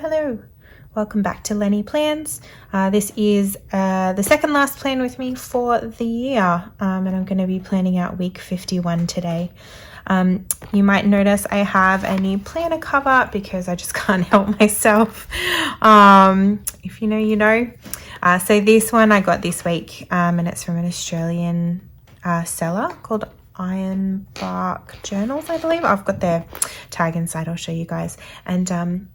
Hello. Welcome back to Lenny Plans. This is the second last plan with me for the year, and I'm going to be planning out week 51 today. You might notice I have a new planner cover because I just can't help myself. If you know, you know. So this one I got this week, and it's from an Australian seller called Bark Journals, I believe. I've got their tag inside, I'll show you guys. And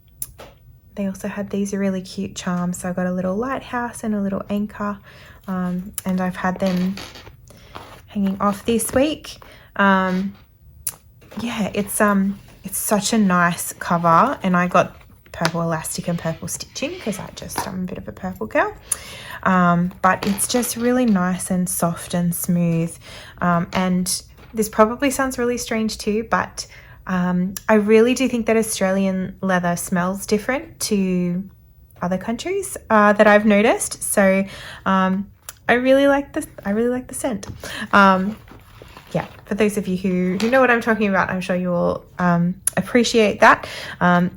they also had these really cute charms. So I got a little lighthouse and a little anchor, and I've had them hanging off this week. Yeah, it's such a nice cover, and I got purple elastic and purple stitching because I'm a bit of a purple girl. But it's just really nice and soft and smooth. And this probably sounds really strange too, but I really do think that Australian leather smells different to other countries that I've noticed. So I really like this. I really like the scent. Yeah, for those of you who know what I'm talking about, I'm sure you will appreciate that.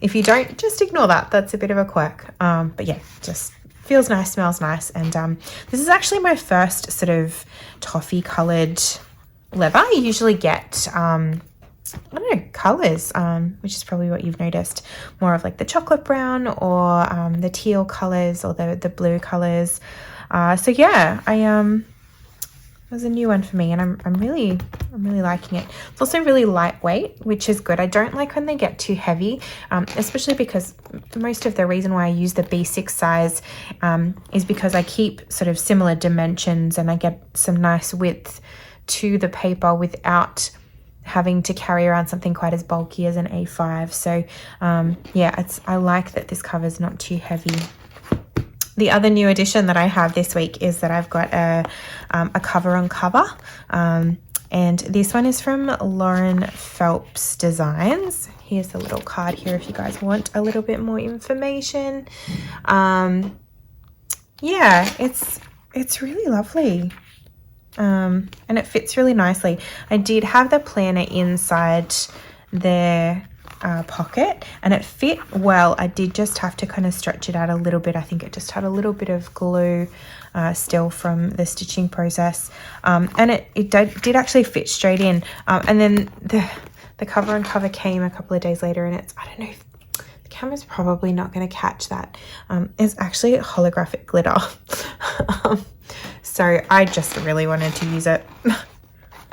If you don't, just ignore that. That's a bit of a quirk. But yeah, just feels nice, smells nice. And this is actually my first sort of toffee coloured leather. You usually get I don't know, colours, which is probably what you've noticed, more of like the chocolate brown or the teal colours or the blue colours. So yeah, it was a new one for me, and I'm really liking it. It's also really lightweight, which is good. I don't like when they get too heavy, especially because most of the reason why I use the B6 size is because I keep sort of similar dimensions and I get some nice width to the paper without having to carry around something quite as bulky as an A5. So yeah, I like that this cover is not too heavy. The other new addition that I have this week is that I've got a cover on cover, and this one is from Lauren Phelps Designs. Here's the little card here if you guys want a little bit more information. Yeah, it's really lovely. And it fits really nicely. I did have the planner inside their pocket, and it fit well. I did just have to kind of stretch it out a little bit. I think it just had a little bit of glue still from the stitching process, and it did actually fit straight in. And then the cover on cover came a couple of days later, and I don't know if the camera's probably not going to catch that. It's actually holographic glitter. So I just really wanted to use it.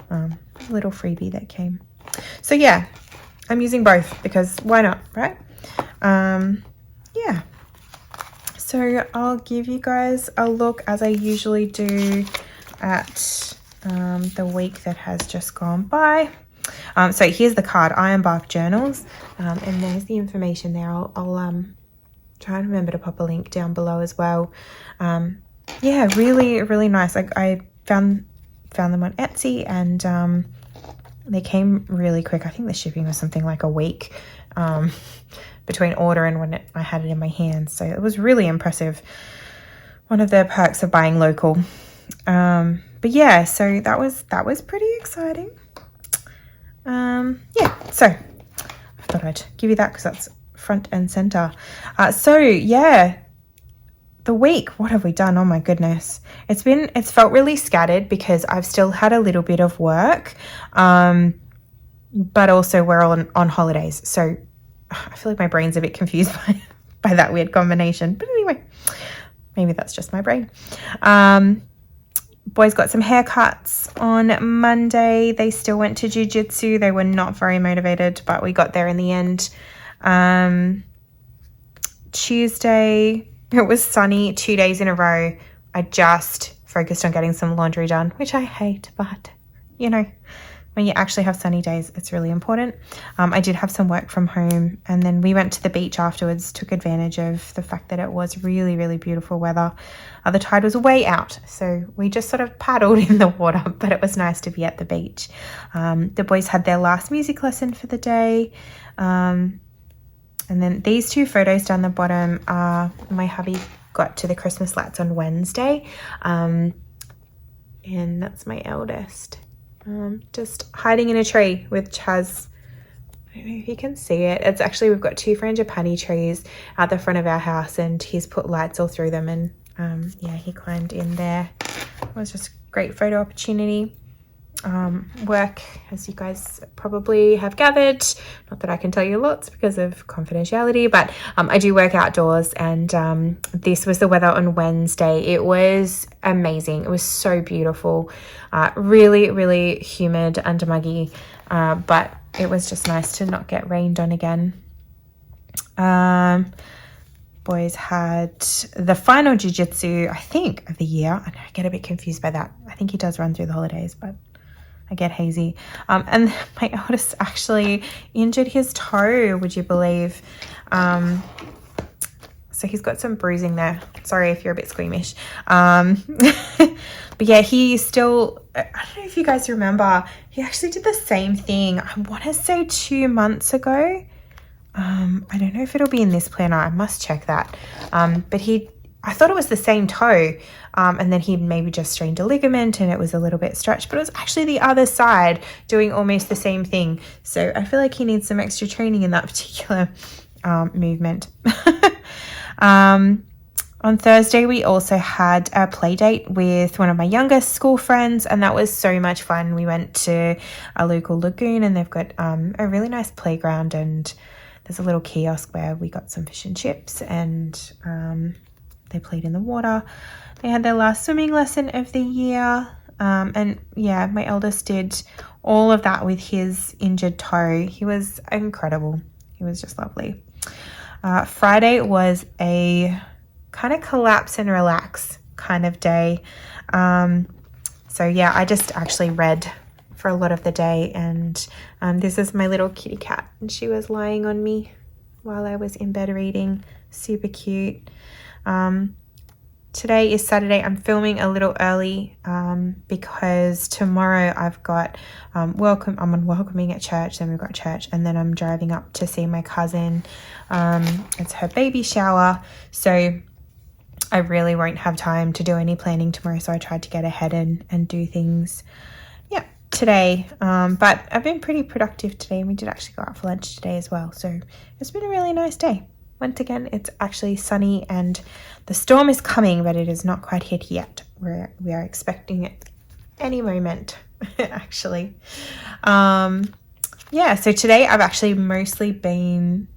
A little freebie that came. So yeah, I'm using both because why not, right? Yeah. So I'll give you guys a look, as I usually do, at the week that has just gone by. So here's the card, Bark Journals, and there's the information there. I'll try and remember to pop a link down below as well. Yeah, really nice. I found them on Etsy, and they came really quick. I think the shipping was something like a week between order and when I had it in my hands. So it was really impressive. One of the perks of buying local. But yeah, so that was pretty exciting. Yeah, so I thought I'd give you that because that's front and center. So yeah. The week, what have we done? Oh my goodness. It's felt really scattered because I've still had a little bit of work, but also we're on holidays. So I feel like my brain's a bit confused by that weird combination. But anyway, maybe that's just my brain. Boys got some haircuts on Monday. They still went to jiu-jitsu. They were not very motivated, but we got there in the end. Tuesday, it was sunny 2 days in a row. I just focused on getting some laundry done, which I hate, but you know, when you actually have sunny days, it's really important. I did have some work from home, and then we went to the beach afterwards, took advantage of the fact that it was really beautiful weather. The tide was way out, so we just sort of paddled in the water, but it was nice to be at the beach. The boys had their last music lesson for the day. And then these two photos down the bottom are my hubby got to the Christmas lights on Wednesday. And that's my eldest. Just hiding in a tree with Chaz, don't know if you can see it. It's actually, we've got 2 frangipani trees at the front of our house, and he's put lights all through them, and yeah, he climbed in there. It was just a great photo opportunity. Work, as you guys probably have gathered, not that I can tell you lots because of confidentiality, but I do work outdoors, and this was the weather on Wednesday. It was amazing. It was so beautiful, really, really humid and muggy, but it was just nice to not get rained on again. Boys had the final jiu-jitsu, I think, of the year. I get a bit confused by that. I think he does run through the holidays, but I get hazy. And my eldest actually injured his toe, would you believe? So he's got some bruising there. Sorry if you're a bit squeamish. But yeah, he still, I don't know if you guys remember, he actually did the same thing, I want to say 2 months ago. I don't know if it'll be in this planner. I must check that. But I thought it was the same toe, and then he maybe just strained a ligament and it was a little bit stretched, but it was actually the other side doing almost the same thing. So I feel like he needs some extra training in that particular movement. On Thursday, we also had a play date with one of my youngest school friends, and that was so much fun. We went to a local lagoon, and they've got a really nice playground, and there's a little kiosk where we got some fish and chips, and they played in the water. They had their last swimming lesson of the year. And yeah, my eldest did all of that with his injured toe. He was incredible. He was just lovely. Friday was a kind of collapse and relax kind of day. So yeah, I just actually read for a lot of the day, and this is my little kitty cat, and she was lying on me while I was in bed reading. Super cute. Today is Saturday. I'm filming a little early because tomorrow I've got I'm on welcoming at church, then we've got church, and then I'm driving up to see my cousin. It's her baby shower, so I really won't have time to do any planning tomorrow, so I tried to get ahead and do things today. But I've been pretty productive today, and we did actually go out for lunch today as well, so it's been a really nice day. Once again, it's actually sunny and the storm is coming, but it is not quite hit yet. We are expecting it any moment, actually. Yeah, so today I've actually mostly been,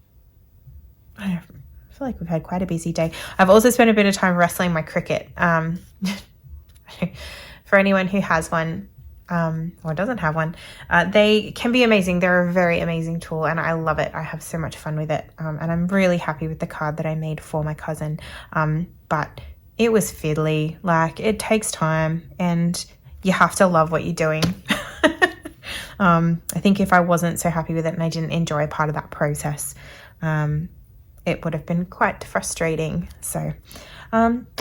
I feel like we've had quite a busy day. I've also spent a bit of time wrestling my cricket. For anyone who has one, or doesn't have one, they can be amazing. They're a very amazing tool, and I love it. I have so much fun with it, and I'm really happy with the card that I made for my cousin, but it was fiddly. Like, it takes time, and you have to love what you're doing. I think if I wasn't so happy with it and I didn't enjoy part of that process, it would have been quite frustrating. So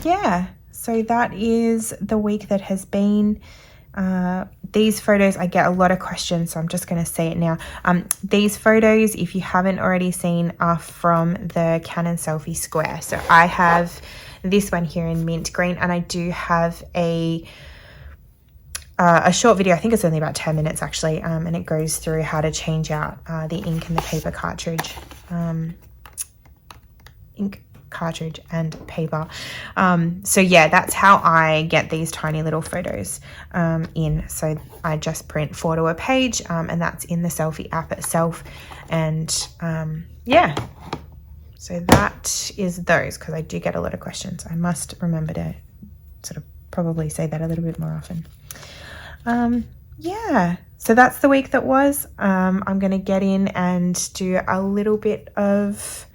yeah, so that is the week that has been. These photos, I get a lot of questions, so I'm just going to say it now. These photos, if you haven't already seen, are from the Canon Selfie Square. So I have this one here in mint green, and I do have a short video. I think it's only about 10 minutes actually, and it goes through how to change out the ink and the paper cartridge. Ink cartridge and paper. So yeah, that's how I get these tiny little photos in. So I just print 4 to a page, and that's in the Selfie app itself. And yeah, so that is those, because I do get a lot of questions. I must remember to sort of probably say that a little bit more often. Yeah, so that's the week that was. I'm going to get in and do a little bit of,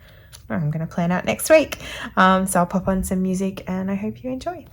I'm going to plan out next week. So I'll pop on some music, and I hope you enjoy.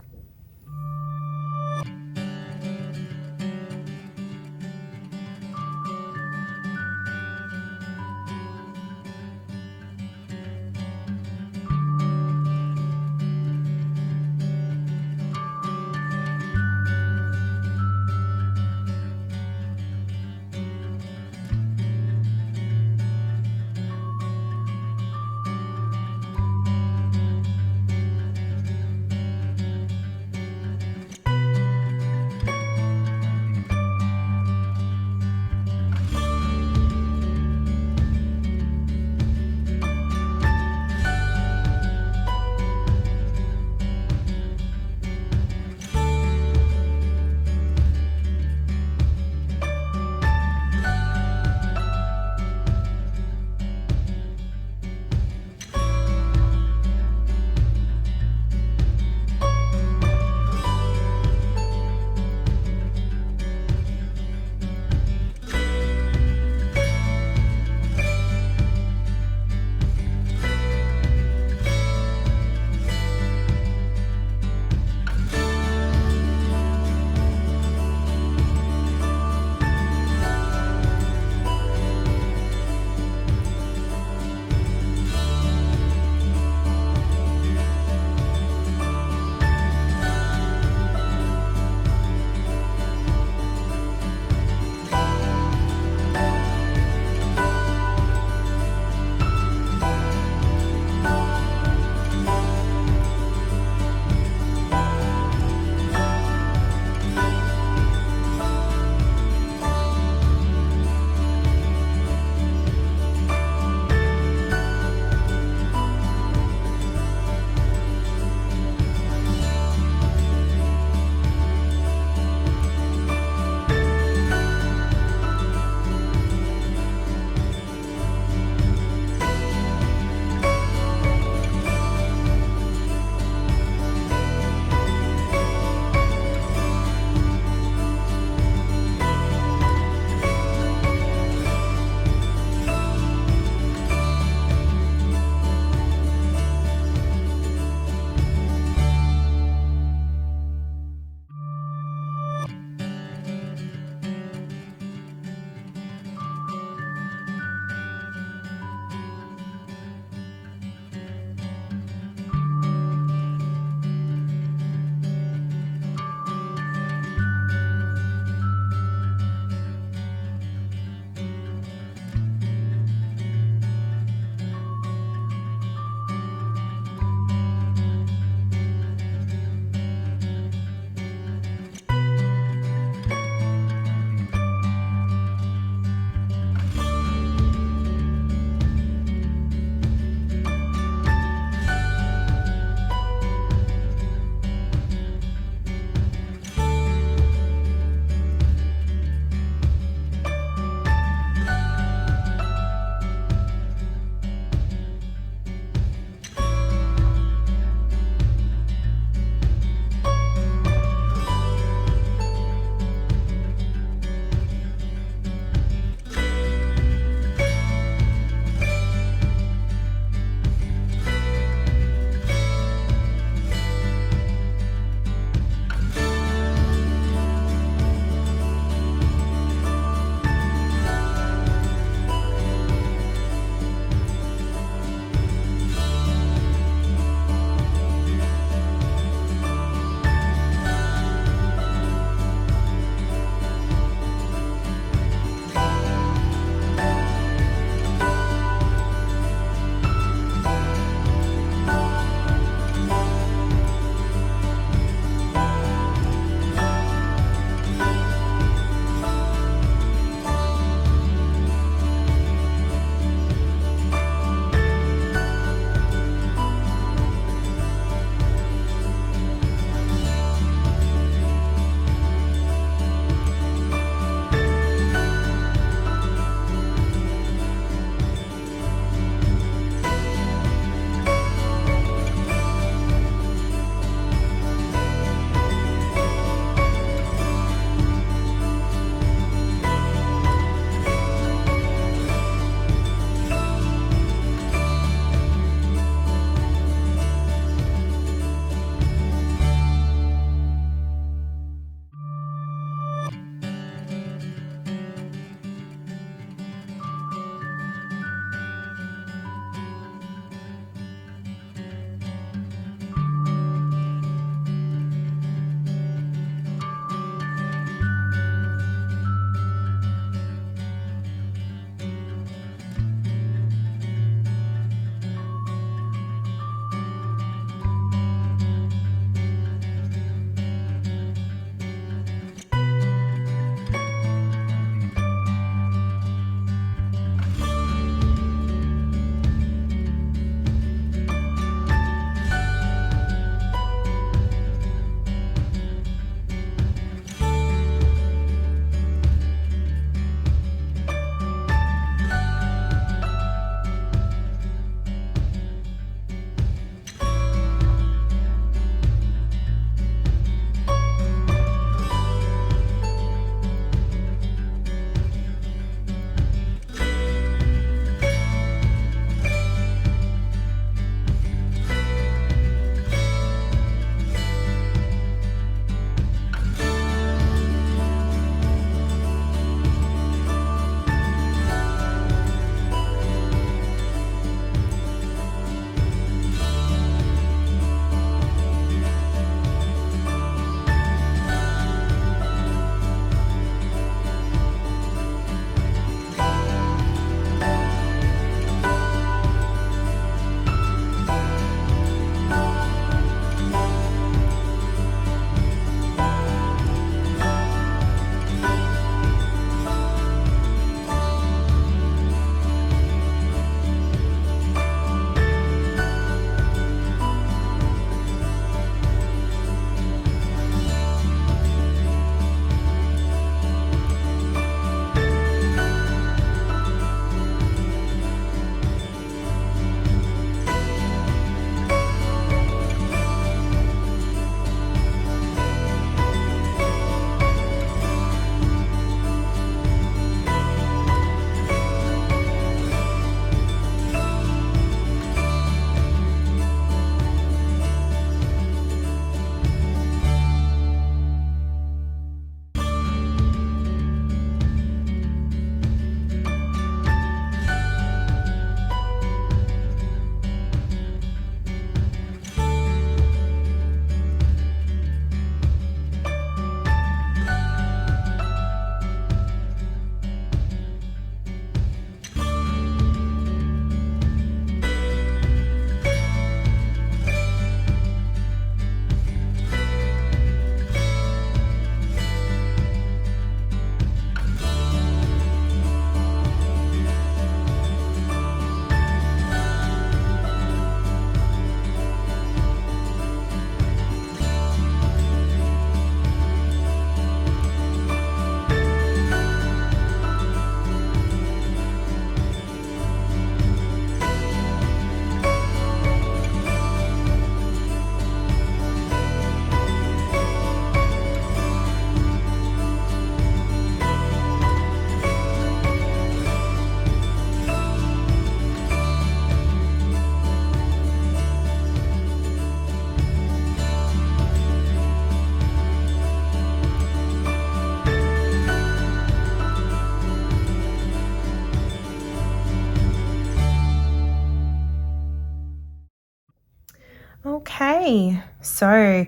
Okay, so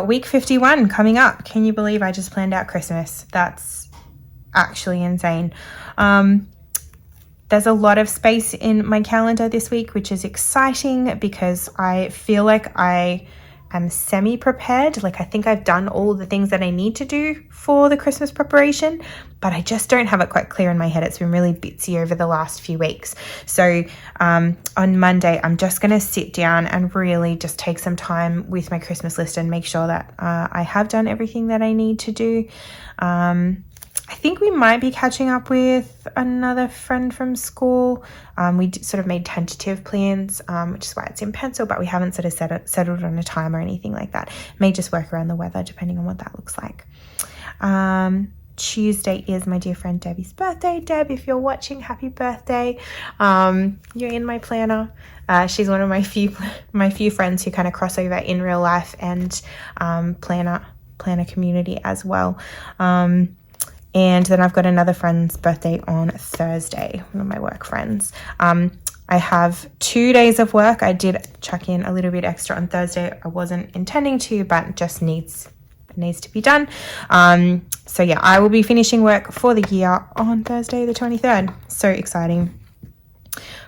week 51 coming up. Can you believe I just planned out Christmas? That's actually insane. There's a lot of space in my calendar this week, which is exciting because I feel like I am semi-prepared. Like I think I've done all the things that I need to do for the Christmas preparation, but I just don't have it quite clear in my head. It's been really bitsy over the last few weeks. So on Monday, I'm just going to sit down and really just take some time with my Christmas list and make sure that I have done everything that I need to do. I think we might be catching up with another friend from school. We sort of made tentative plans, which is why it's in pencil, but we haven't sort of settled on a time or anything like that. May just work around the weather depending on what that looks like. Tuesday is my dear friend Debbie's birthday. Deb, if you're watching, happy birthday. You're in my planner. She's one of my few friends who kind of cross over in real life and planner community as well. And then I've got another friend's birthday on Thursday, one of my work friends. I have 2 days of work. I did chuck in a little bit extra on Thursday. I wasn't intending to, but it just needs to be done. So yeah, I will be finishing work for the year on Thursday the 23rd. So exciting.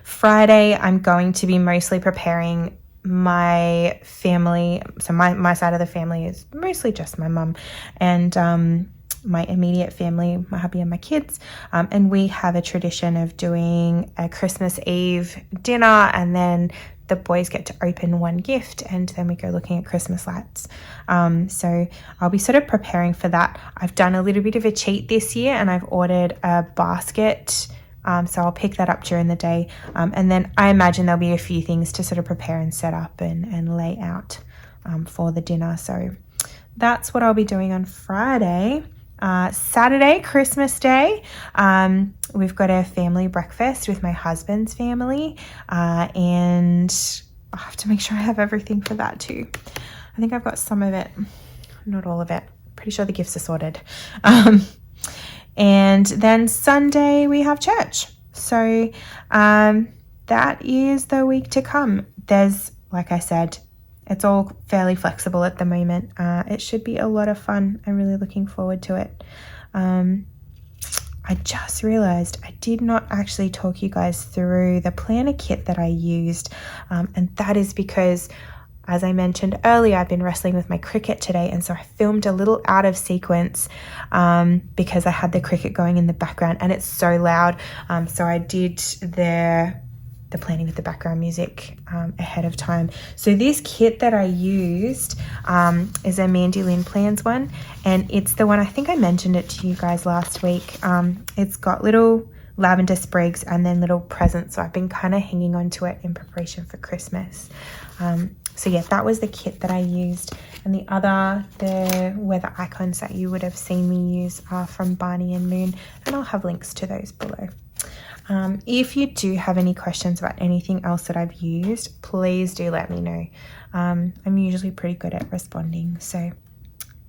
Friday, I'm going to be mostly preparing my family. So my side of the family is mostly just my mum and my immediate family, my hubby and my kids, and we have a tradition of doing a Christmas Eve dinner, and then the boys get to open one gift, and then we go looking at Christmas lights. So I'll be sort of preparing for that. I've done a little bit of a cheat this year, and I've ordered a basket, so I'll pick that up during the day, and then I imagine there'll be a few things to sort of prepare and set up and lay out for the dinner. So that's what I'll be doing on Friday. Saturday, Christmas Day, we've got a family breakfast with my husband's family, and I have to make sure I have everything for that too. I think I've got some of it, not all of it. Pretty sure the gifts are sorted. And then Sunday we have church. So that is the week to come. There's, like I said, it's all fairly flexible at the moment. It should be a lot of fun. I'm really looking forward to it. I just realized I did not actually talk you guys through the planner kit that I used. And that is because, as I mentioned earlier, I've been wrestling with my Cricut today. And so I filmed a little out of sequence because I had the Cricut going in the background and it's so loud. So I did the planning with the background music ahead of time. So this kit that I used is a Mandy Lynn Plans one, and it's the one, I think I mentioned it to you guys last week. It's got little lavender sprigs and then little presents, so I've been kind of hanging on to it in preparation for Christmas. So yeah, that was the kit that I used, and the weather icons that you would have seen me use are from Barney and Moon, and I'll have links to those below. If you do have any questions about anything else that I've used, please do let me know. I'm usually pretty good at responding. So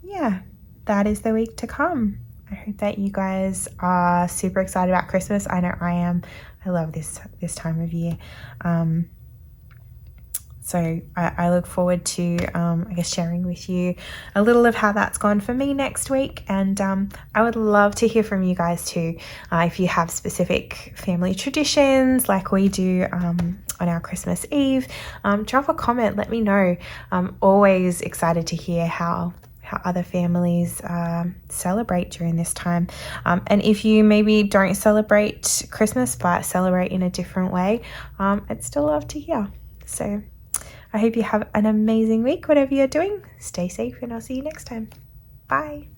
yeah, that is the week to come. I hope that you guys are super excited about Christmas. I know I am. I love this time of year. So I look forward to, I guess, sharing with you a little of how that's gone for me next week. And I would love to hear from you guys too. If you have specific family traditions like we do on our Christmas Eve, drop a comment, let me know. I'm always excited to hear how other families celebrate during this time. And if you maybe don't celebrate Christmas but celebrate in a different way, I'd still love to hear. So I hope you have an amazing week, whatever you're doing. Stay safe, and I'll see you next time. Bye.